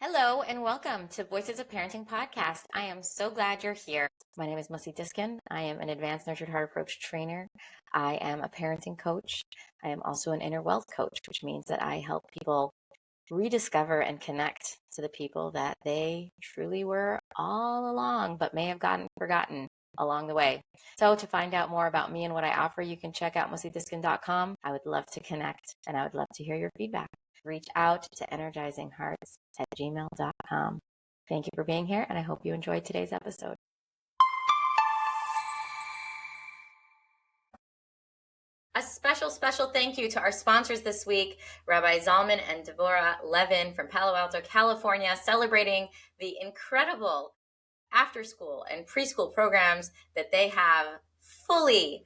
Hello and welcome to Voices of Parenting podcast. I am so glad you're here. My name is Mussy Diskin. I am an advanced nurtured heart approach trainer. I am a parenting coach. I am also an inner wealth coach, which means that I help people rediscover and connect to the people that they truly were all along, but may have gotten forgotten along the way. So to find out more about me and what I offer, you can check out mussydiskin.com. I would love to connect and I would love to hear your feedback. Reach out to energizinghearts@gmail.com. Thank you for being here, and I hope you enjoyed today's episode. A special thank you to our sponsors this week, Rabbi Zalman and Deborah Levin from Palo Alto, California, celebrating the incredible after-school and preschool programs that they have fully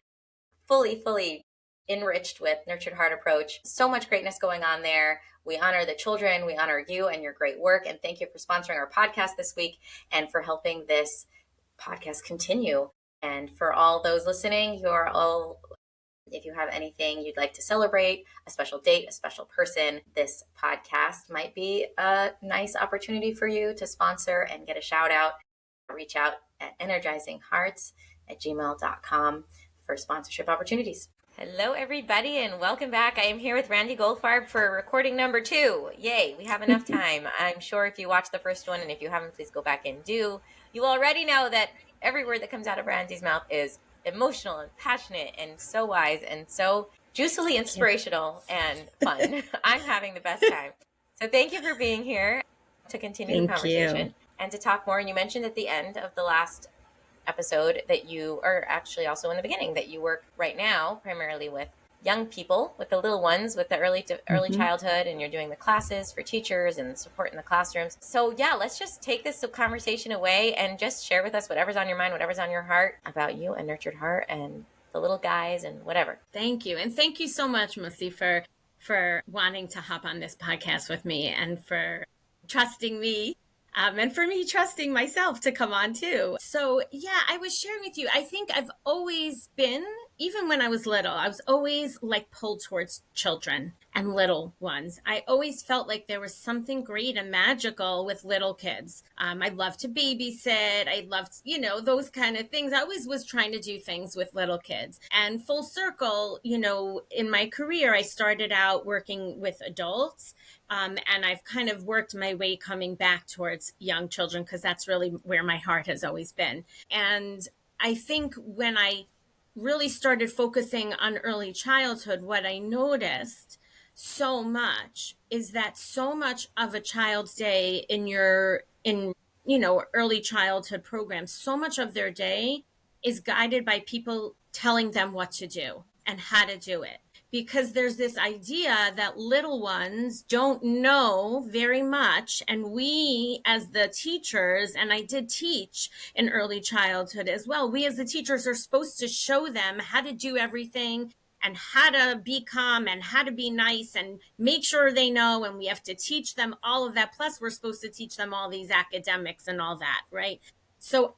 enriched with Nurtured Heart Approach. So much greatness going on there. We honor the children. We honor you and your great work. And thank you for sponsoring our podcast this week and for helping this podcast continue. And for all those listening, if you have anything you'd like to celebrate, a special date, a special person, this podcast might be a nice opportunity for you to sponsor and get a shout out. Reach out at energizinghearts@gmail.com for sponsorship opportunities. Hello, everybody, and welcome back. I am here with Randi Goldfarb for recording number 2. Yay, we have enough time. I'm sure if you watched the first one, and if you haven't, please go back and do. You already know that every word that comes out of Randi's mouth is emotional and passionate and so wise and so juicily inspirational and fun. I'm having the best time. So thank you for being here to continue the conversation and to talk more. And you mentioned at the end of the last episode that you are actually also in the beginning that you work right now primarily with young people, with the little ones, with the early childhood, and you're doing the classes for teachers and support in the classrooms. So yeah, let's just take this conversation away and just share with us whatever's on your mind, whatever's on your heart about you and Nurtured Heart and the little guys and whatever. Thank you. And thank you so much, Mussy, for wanting to hop on this podcast with me and for trusting me. And for me trusting myself to come on too. So yeah, I was sharing with you, I think I've always been, even when I was little, I was always like pulled towards children and little ones. I always felt like there was something great and magical with little kids. I loved to babysit. I loved, those kind of things. I always was trying to do things with little kids. And full circle, in my career, I started out working with adults. And I've kind of worked my way coming back towards young children because that's really where my heart has always been. And I think when I really started focusing on early childhood, what I noticed so much is that so much of a child's day in early childhood programs, so much of their day is guided by people telling them what to do and how to do it. Because there's this idea that little ones don't know very much. And we as the teachers, and I did teach in early childhood as well, we as the teachers are supposed to show them how to do everything and how to be calm and how to be nice and make sure they know. And we have to teach them all of that. Plus, we're supposed to teach them all these academics and all that, right? So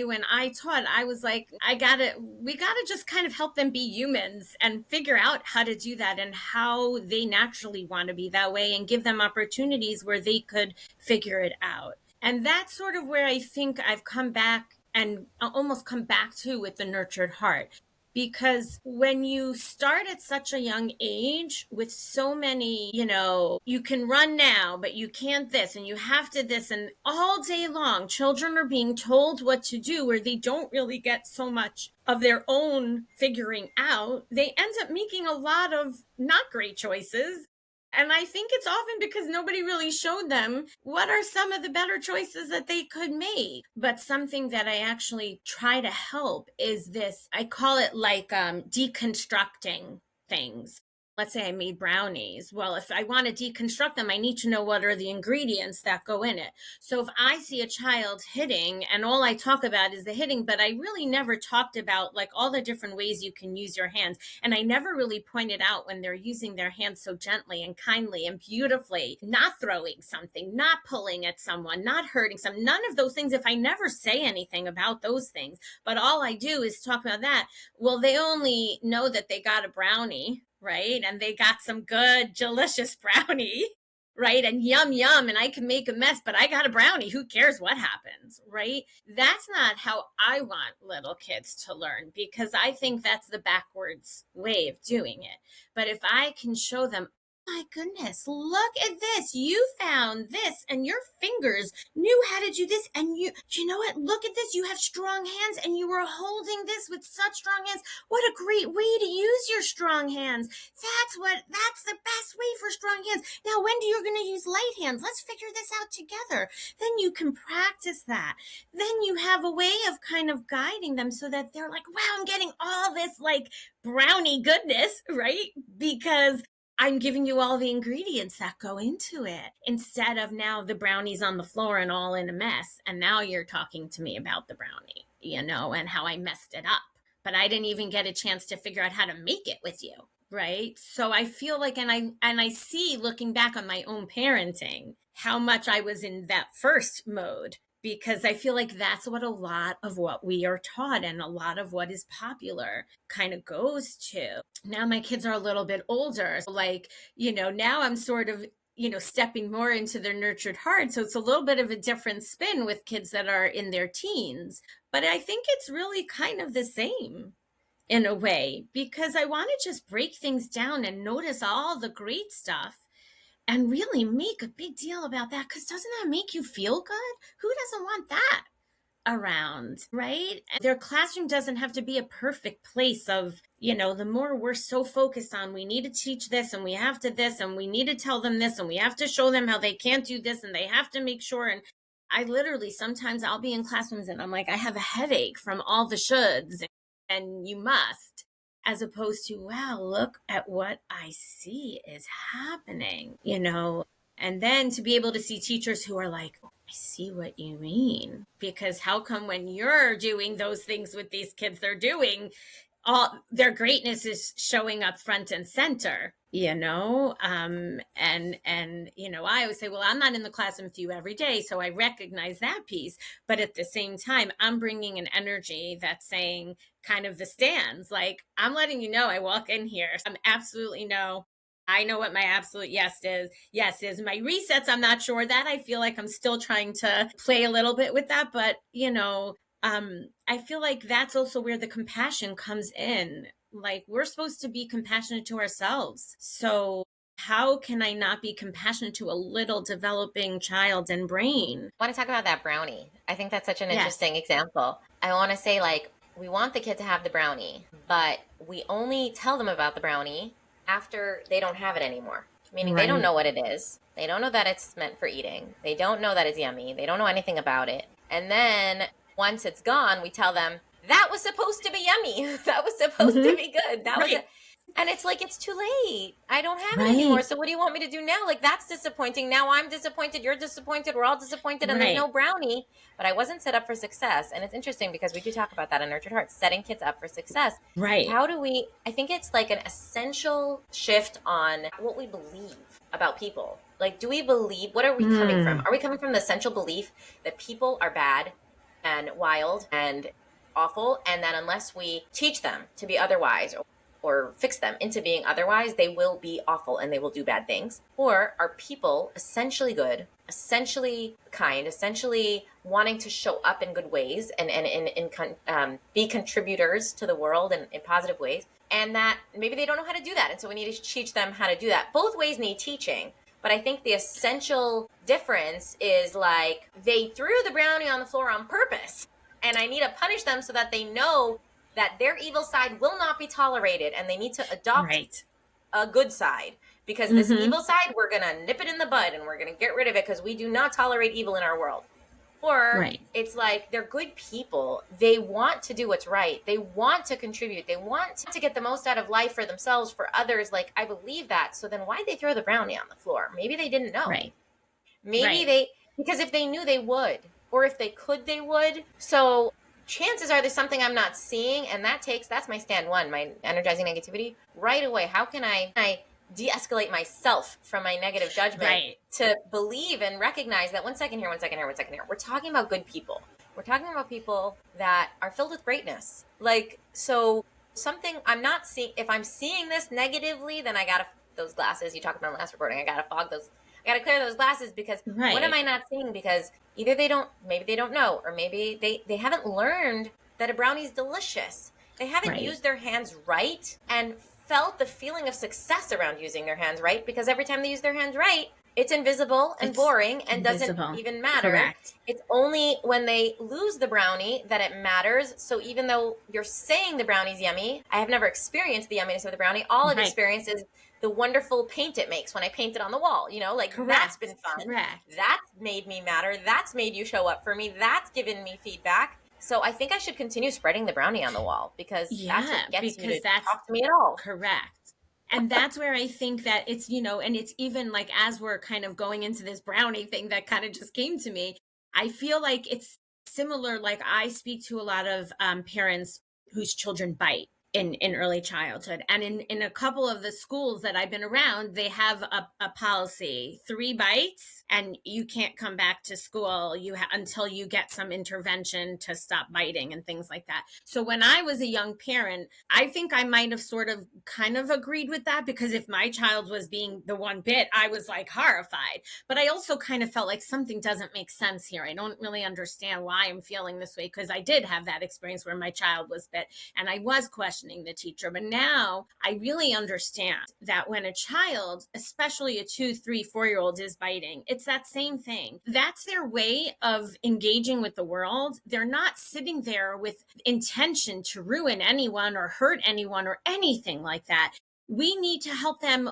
when I taught, I was like, we gotta just kind of help them be humans and figure out how to do that and how they naturally want to be that way and give them opportunities where they could figure it out. And that's sort of where I think I've come back and almost come back to with the Nurtured Heart. Because when you start at such a young age with so many, you can run now, but you can't this, and you have to this, and all day long, children are being told what to do where they don't really get so much of their own figuring out. They end up making a lot of not great choices. And I think it's often because nobody really showed them what are some of the better choices that they could make. But something that I actually try to help is this, I call it like deconstructing things. Let's say I made brownies. Well, if I want to deconstruct them, I need to know what are the ingredients that go in it. So if I see a child hitting and all I talk about is the hitting, but I really never talked about like all the different ways you can use your hands. And I never really pointed out when they're using their hands so gently and kindly and beautifully, not throwing something, not pulling at someone, not hurting someone, none of those things. If I never say anything about those things, but all I do is talk about that, well, they only know that they got a brownie, right? And they got some good, delicious brownie. right? And yum, yum, and I can make a mess, but I got a brownie. Who cares what happens, right? That's not how I want little kids to learn, because I think that's the backwards way of doing it. But if I can show them, my goodness, look at this. You found this and your fingers knew how to do this. And you know what? Look at this. You have strong hands and you were holding this with such strong hands. What a great way to use your strong hands. That's the best way for strong hands. Now, when do you're going to use light hands? Let's figure this out together. Then you can practice that. Then you have a way of kind of guiding them so that they're like, wow, I'm getting all this like brownie goodness, right? Because I'm giving you all the ingredients that go into it, instead of now the brownie's on the floor and all in a mess. And now you're talking to me about the brownie, and how I messed it up. But I didn't even get a chance to figure out how to make it with you. Right. So I feel like, and I see, looking back on my own parenting, how much I was in that first mode, because I feel like that's what a lot of what we are taught and a lot of what is popular kind of goes to. Now my kids are a little bit older. So like, now I'm sort of, stepping more into their nurtured heart. So it's a little bit of a different spin with kids that are in their teens. But I think it's really kind of the same in a way, because I want to just break things down and notice all the great stuff and really make a big deal about that, because doesn't that make you feel good? Who doesn't want that around, right? And their classroom doesn't have to be a perfect place of, the more we're so focused on, we need to teach this and we have to this and we need to tell them this and we have to show them how they can't do this and they have to make sure. And I literally, sometimes I'll be in classrooms and I'm like, I have a headache from all the shoulds and you must, as opposed to, wow, look at what I see is happening, and then to be able to see teachers who are like, oh, I see what you mean. Because how come when you're doing those things with these kids, they're doing all their greatness is showing up front and center, I always say, well, I'm not in the classroom with you every day, so I recognize that piece. But at the same time, I'm bringing an energy that's saying kind of the stands, like, I'm letting you know I walk in here. I'm absolutely no. I know what my absolute yes is. Yes is my resets. I'm not sure that. I feel like I'm still trying to play a little bit with that, but I feel like that's also where the compassion comes in. Like, we're supposed to be compassionate to ourselves. So how can I not be compassionate to a little developing child and brain? I want to talk about that brownie. I think that's such an interesting example. I want to say, like, we want the kid to have the brownie, but we only tell them about the brownie after they don't have it anymore. Meaning they don't know what it is. They don't know that it's meant for eating. They don't know that it's yummy. They don't know anything about it. And then once it's gone, we tell them, that was supposed to be yummy. That was supposed to be good. That was it. And it's like, it's too late. I don't have it anymore. So what do you want me to do now? Like, that's disappointing. Now I'm disappointed. You're disappointed. We're all disappointed. And there's no brownie. But I wasn't set up for success. And it's interesting because we do talk about that in Nurtured Hearts, setting kids up for success. Right. How do we, I think it's like an essential shift on what we believe about people. Like, do we believe, what are we coming from? Are we coming from the essential belief that people are bad and wild and awful, and that unless we teach them to be otherwise or fix them into being otherwise, they will be awful and they will do bad things? Or are people essentially good, essentially kind, essentially wanting to show up in good ways and be contributors to the world in positive ways, and that maybe they don't know how to do that, and so we need to teach them how to do that? Both ways need teaching. But I think the essential difference is, like, they threw the brownie on the floor on purpose, and I need to punish them so that they know that their evil side will not be tolerated, and they need to adopt a good side. Because this evil side, we're going to nip it in the bud, and we're going to get rid of it because we do not tolerate evil in our world. Or it's like, they're good people. They want to do what's right. They want to contribute. They want to get the most out of life for themselves, for others. Like, I believe that. So then why'd they throw the brownie on the floor? Maybe they didn't know. Maybe because if they knew, they would. Or if they could, they would. So chances are there's something I'm not seeing. And that's my stand one, my energizing negativity. Right away, how can I de-escalate myself from my negative judgment to believe and recognize that one second here. We're talking about good people. We're talking about people that are filled with greatness. Like, so something I'm not seeing, if I'm seeing this negatively, then I gotta, those glasses you talked about in the last recording, I gotta fog those. I got to clear those glasses because what am Right. I not seeing? Because either they don't, maybe they don't know, or maybe they haven't learned that a brownie's delicious. They haven't Right. used their hands right and felt the feeling of success around using their hands right, because every time they use their hands right, it's invisible and It's boring and doesn't invisible. even matter. Correct. It's only when they lose the brownie that it matters. So even though you're saying the brownie's yummy, I have never experienced the yumminess of the brownie. All I've Right. experienced is the wonderful paint it makes when I paint it on the wall. Like that's Correct. been fun. Correct. That's made me matter. That's made you show up for me. That's given me feedback. So I think I should continue spreading the brownie on the wall because that's Yeah, what gets you because to that's talk to me at all. correct. And that's where I think that it's, and it's even like as we're kind of going into this brownie thing that kind of just came to me, I feel like it's similar. Like I speak to a lot of parents whose children bite in early childhood. And in a couple of the schools that I've been around, they have a policy, 3 bites and you can't come back to school until you get some intervention to stop biting and things like that. So when I was a young parent, I think I might have sort of kind of agreed with that, because if my child was being the one bit, I was like horrified. But I also kind of felt like something doesn't make sense here. I don't really understand why I'm feeling this way, because I did have that experience where my child was bit and I was questioning the teacher. But now I really understand that when a child, especially a 2, 3, 4-year-old, is biting, it's that same thing. That's their way of engaging with the world. They're not sitting there with intention to ruin anyone or hurt anyone or anything like that. We need to help them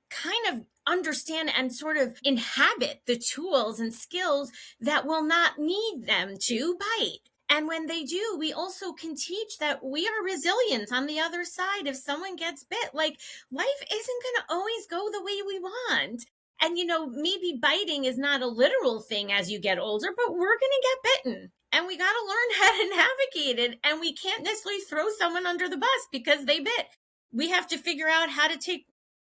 kind of understand and sort of inhabit the tools and skills that will not need them to bite. And when they do, we also can teach that we are resilient on the other side. If someone gets bit, like life isn't going to always go the way we want. And, maybe biting is not a literal thing as you get older, but we're going to get bitten. And we got to learn how to navigate it. And we can't necessarily throw someone under the bus because they bit. We have to figure out how to take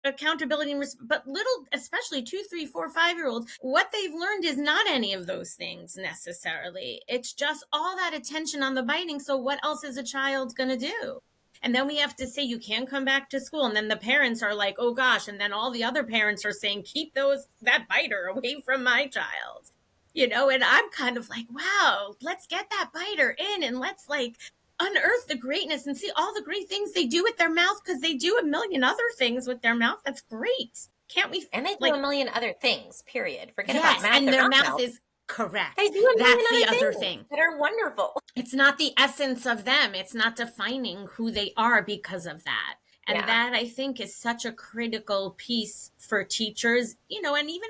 accountability but little, especially 2, 3, 4, 5-year-olds, what they've learned is not any of those things necessarily. It's just all that attention on the biting. So what else is a child going to do? And then we have to say you can't come back to school, and then the parents are like, oh gosh, and then all the other parents are saying keep that biter away from my child. And I'm kind of like, wow, let's get that biter in and let's unearth the greatness and see all the great things they do with their mouth, because they do a million other things with their mouth. That's great. Can't we? And they do a million other things, period. Forget about Yes, math. and They're their not mouth is correct. They do a million That's the other things thing. that are wonderful. It's not the essence of them. It's not defining who they are because of that. And that, I think, is such a critical piece for teachers, and even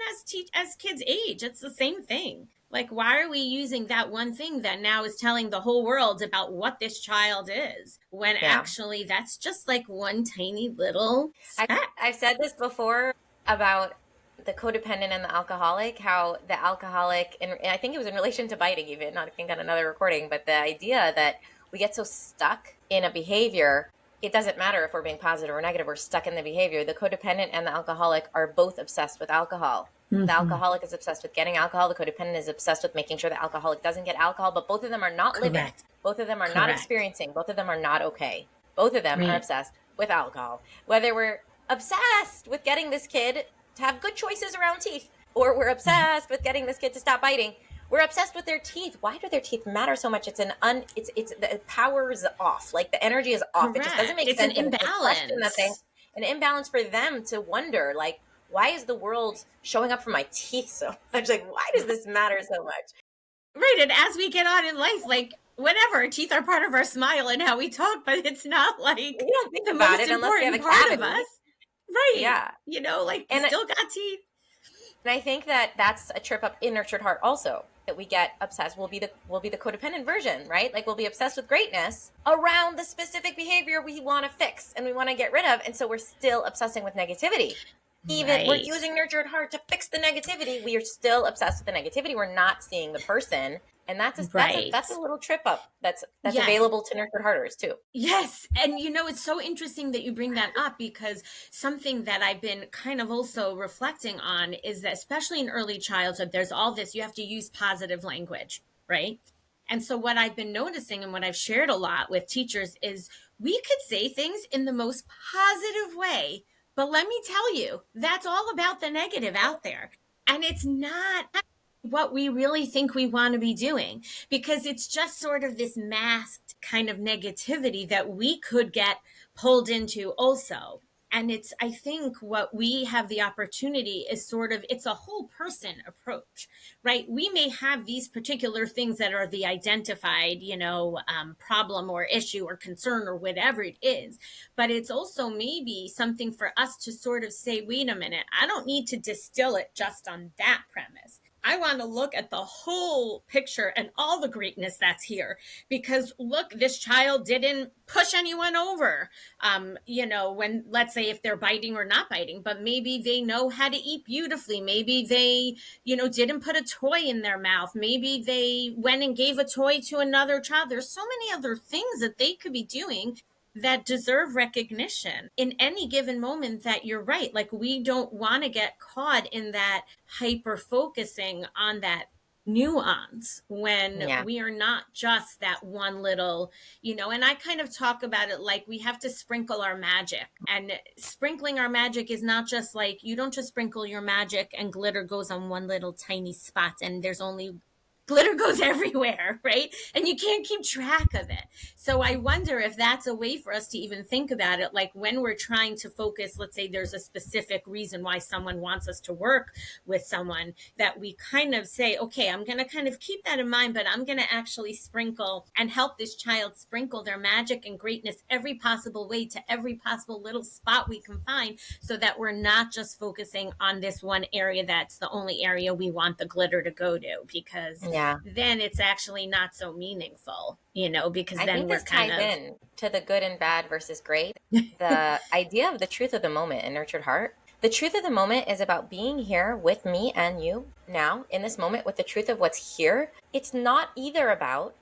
as kids age, it's the same thing. Like, why are we using that one thing that now is telling the whole world about what this child is, when actually that's just like one tiny little speck? I've said this before about the codependent and the alcoholic, how the alcoholic, and I think it was in relation to biting even, not I think on another recording, but the idea that we get so stuck in a behavior, it doesn't matter if we're being positive or negative, we're stuck in the behavior. The codependent and the alcoholic are both obsessed with alcohol. Mm-hmm. The alcoholic is obsessed with getting alcohol. The codependent is obsessed with making sure the alcoholic doesn't get alcohol, but both of them are not living. Both of them are not experiencing. Both of them are not okay. Both of them are obsessed with alcohol. Whether we're obsessed with getting this kid to have good choices around teeth, or we're obsessed with getting this kid to stop biting, we're obsessed with their teeth. Why do their teeth matter so much? It's the power is off. Like the energy is off. It just doesn't make sense. It's an imbalance. An imbalance for them to wonder, like, why is the world showing up for my teeth so much? Like, why does this matter so much? Right. And as we get on in life, like, whatever, our teeth are part of our smile and how we talk, but it's not like we don't think about it unless we have a part of us. Right. Yeah. And still got teeth. And I think that that's a trip up in nurtured heart also, that we get obsessed. We'll be the codependent version, right? Like, we'll be obsessed with greatness around the specific behavior we want to fix and we want to get rid of. And so we're still obsessing with negativity. Even we're using nurtured heart to fix the negativity, we are still obsessed with the negativity. We're not seeing the person. And that's a little trip up that's available to nurtured hearters too. Yes. And it's so interesting that you bring that up, because something that I've been kind of also reflecting on is that, especially in early childhood, there's all this, you have to use positive language, right? And so what I've been noticing and what I've shared a lot with teachers is we could say things in the most positive way, but let me tell you, that's all about the negative out there. And it's not what we really think we want to be doing, because it's just sort of this masked kind of negativity that we could get pulled into also. And it's, I think what we have the opportunity is sort of, it's a whole person approach, right? We may have these particular things that are the identified, problem or issue or concern or whatever it is. But it's also maybe something for us to sort of say, wait a minute, I don't need to distill it just on that premise. I want to look at the whole picture and all the greatness that's here, because look, this child didn't push anyone over. When, let's say, if they're biting or not biting, but maybe they know how to eat beautifully. Maybe they, didn't put a toy in their mouth. Maybe they went and gave a toy to another child. There's so many other things that they could be doing that deserve recognition in any given moment. That you're right, like, we don't want to get caught in that hyper focusing on that nuance when Yeah. we are not just that one little, and I kind of talk about it like we have to sprinkle our magic. And sprinkling our magic is not just like, you don't just sprinkle your magic and glitter goes on one little tiny spot and there's only glitter goes everywhere, right? And you can't keep track of it. So I wonder if that's a way for us to even think about it. Like, when we're trying to focus, let's say there's a specific reason why someone wants us to work with someone, that we kind of say, okay, I'm going to kind of keep that in mind, but I'm going to actually sprinkle and help this child sprinkle their magic and greatness every possible way to every possible little spot we can find, so that we're not just focusing on this one area that's the only area we want the glitter to go to, because Yeah. then it's actually not so meaningful, because I then think we're this ties in to the good and bad versus great. The idea of the truth of the moment in Nurtured Heart. The truth of the moment is about being here with me and you now in this moment with the truth of what's here. It's not about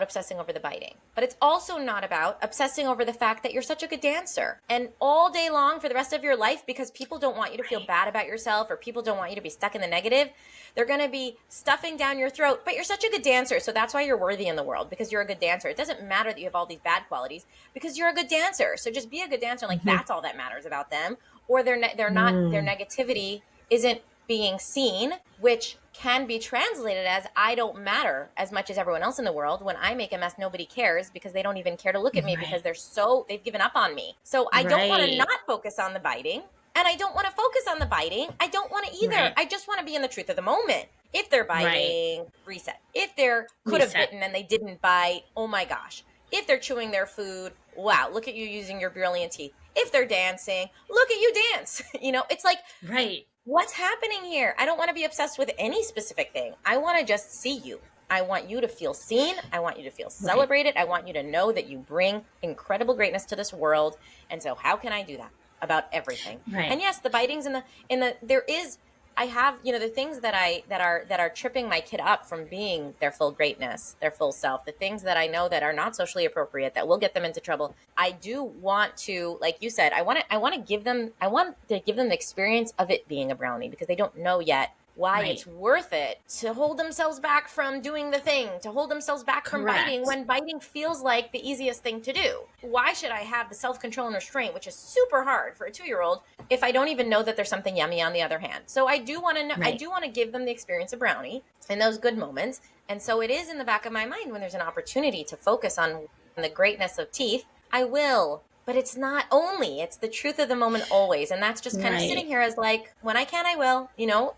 obsessing over the biting, but it's also not about obsessing over the fact that you're such a good dancer. And all day long for the rest of your life, because people don't want you to feel bad about yourself, or people don't want you to be stuck in the negative, they're going to be stuffing down your throat, but you're such a good dancer, so that's why you're worthy in the world, because you're a good dancer. It doesn't matter that you have all these bad qualities, because you're a good dancer. So just be a good dancer. Like, that's all that matters about them. Or their negativity isn't being seen, which can be translated as, I don't matter as much as everyone else in the world. When I make a mess, nobody cares, because they don't even care to look at me, because they've given up on me. So I don't want to not focus on the biting, and I don't want to focus on the biting. I don't want to either. I just want to be in the truth of the moment. If they're biting, reset. If they're could have bitten and they didn't bite, oh my gosh. If they're chewing their food, wow, look at you using your brilliant teeth. If they're dancing, look at you dance. It's like, what's happening here? I don't want to be obsessed with any specific thing. I want to just see you. I want you to feel seen. I want you to feel celebrated. I want you to know that you bring incredible greatness to this world. And so how can I do that about everything? And yes, the bitings I have, the things that are tripping my kid up from being their full greatness, their full self, the things that I know that are not socially appropriate, that will get them into trouble. I do want to, like you said, I want to give them the experience of it being a brownie, because they don't know yet why it's worth it to hold themselves back from doing the thing, to hold themselves back from biting, when biting feels like the easiest thing to do. Why should I have the self-control and restraint, which is super hard for a 2-year-old, if I don't even know that there's something yummy on the other hand? So I do want to know, I do want to give them the experience of brownie in those good moments. And so it is in the back of my mind, when there's an opportunity to focus on the greatness of teeth, I will. But it's not only, it's the truth of the moment always. And that's just kind of sitting here as like, when I can, I will,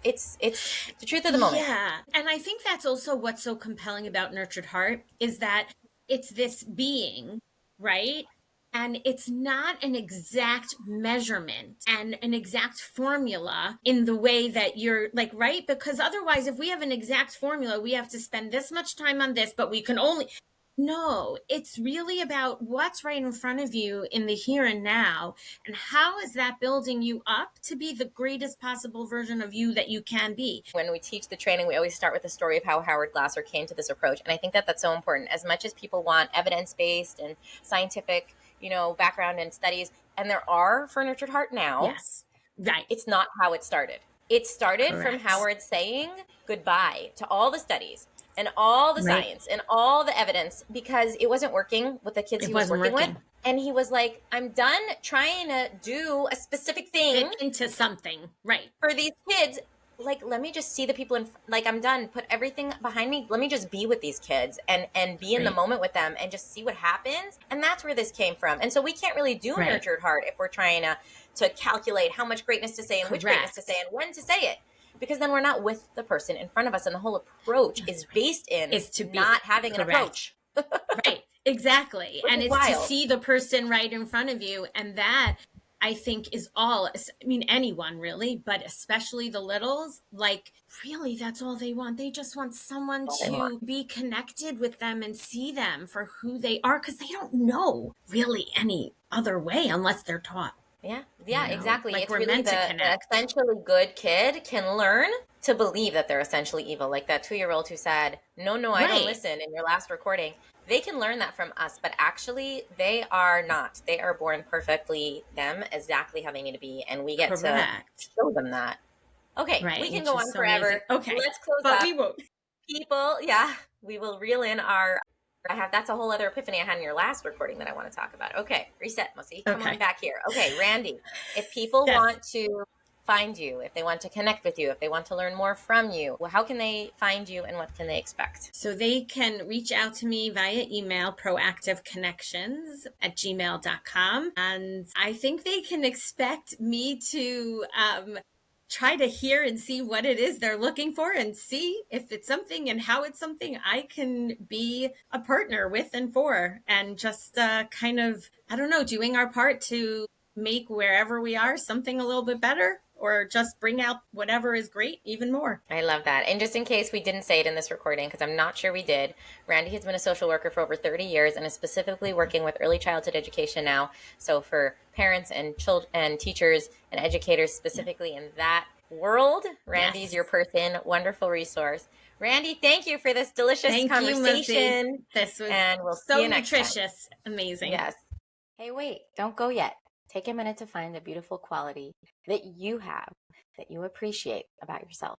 it's the truth of the moment. Yeah. And I think that's also what's so compelling about Nurtured Heart, is that it's this being, right? And it's not an exact measurement and an exact formula in the way that you're like, right? Because otherwise, if we have an exact formula, we have to spend this much time on this, but we can only... No, it's really about what's right in front of you in the here and now, and how is that building you up to be the greatest possible version of you that you can be. When we teach the training, we always start with the story of how Howard Glasser came to this approach. And I think that that's so important. As much as people want evidence-based and scientific, background and studies, and there are for Nurtured Heart now. Yes, right. It's not how it started. It started from Howard saying goodbye to all the studies and all the science and all the evidence, because it wasn't working with the kids he was working with. And he was like, I'm done trying to do a specific thing into something, for these kids. like, let me just see the people like, I'm done. Put everything behind me. Let me just be with these kids and be in the Right. moment with them and just see what happens. And that's where this came from. And so we can't really do Right. nurtured heart if we're trying to calculate how much greatness to say and which greatness to say and when to say it. Because then we're not with the person in front of us. And the whole approach is based in is to not having an approach. Right. Exactly. Which And is it's to wild. see the person right in front of you. And that, I think, is all, I mean, anyone really, but especially the littles, like, really, that's all they want. They just want someone to be connected with them and see them for who they are, because they don't know really any other way unless they're taught. Yeah, You know, exactly. like It's we're really meant to the connect. essentially good kid can learn to believe that they're essentially evil. Like that 2-year-old who said, no, I don't Right. listen in your last recording. They can learn that from us, but actually they are not. They are born perfectly them, exactly how they need to be. And we get to Correct. show them that. Okay, Right. we can Which go is on so amazing. forever. Okay. Let's close But up. we won't. People, yeah, we will reel in our that's a whole other epiphany I had in your last recording that I want to talk about. Okay, reset, Mussy. Come on back here. Okay, Randi, if people Yes. want to find you, if they want to connect with you, if they want to learn more from you, well, how can they find you and what can they expect? So they can reach out to me via email, proactiveconnections@gmail.com. And I think they can expect me to try to hear and see what it is they're looking for and see if it's something and how it's something I can be a partner with and for, and just kind of, I don't know, doing our part to make wherever we are something a little bit better, or just bring out whatever is great even more. I love that. And just in case we didn't say it in this recording, because I'm not sure we did, Randi has been a social worker for over 30 years and is specifically working with early childhood education now. So for parents and children and teachers and educators specifically in that world, Randi's your person. Wonderful resource. Randi, thank you for this delicious conversation. You, this was and we'll so see you next nutritious. time. Amazing. Yes. Hey, wait, don't go yet. Take a minute to find the beautiful quality that you have, that you appreciate about yourself.